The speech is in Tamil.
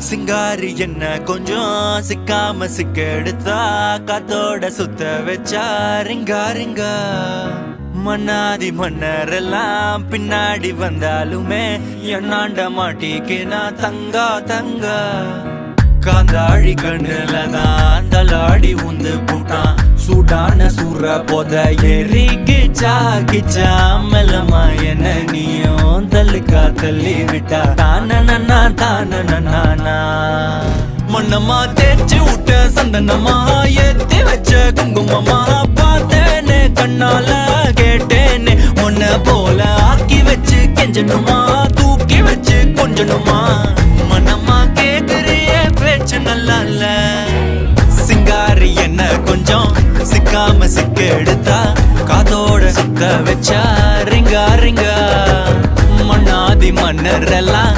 சிங்காரி என்ன கொஞ்சம் சிக்காம சிக்க எடுத்தா காத்தோட சுத்த வச்சா ரிங்கா ரிங்கா மன்னாதி மன்னரெல்லாம் பின்னாடி வந்தாலுமே என்னாண்ட மாட்டிக்கினா தங்கா தங்கா காந்தாழி கண்ணுலதான் தலாடி உந்து போட்டான் சூடான சூற போத எரிக்கிச்சா கிச்சா மெல்லமா என்ன நீயும் தள்ளுக்கா தள்ளி விட்டா தானனா தானனா மண்ணம்மா தேய்ச்சி விட்ட சந்தனமா ஏத்தி வச்ச குங்குமமா பார்த்தேனே கண்ணால கேட்டேனே உன்ன போல ஆக்கி வச்சு கெஞ்சணுமா தூக்கி வச்சு கொஞ்சணுமா மனமா கேக்குறிய பேச்சு நல்லா இல்ல சிங்காரி என்ன கொஞ்சம் சிக்காம சிக்க எடுத்தா காதோட சுத்த வச்சா ரிங்கா ரிங்கா மண்ணாதி மன்னர் எல்லாம்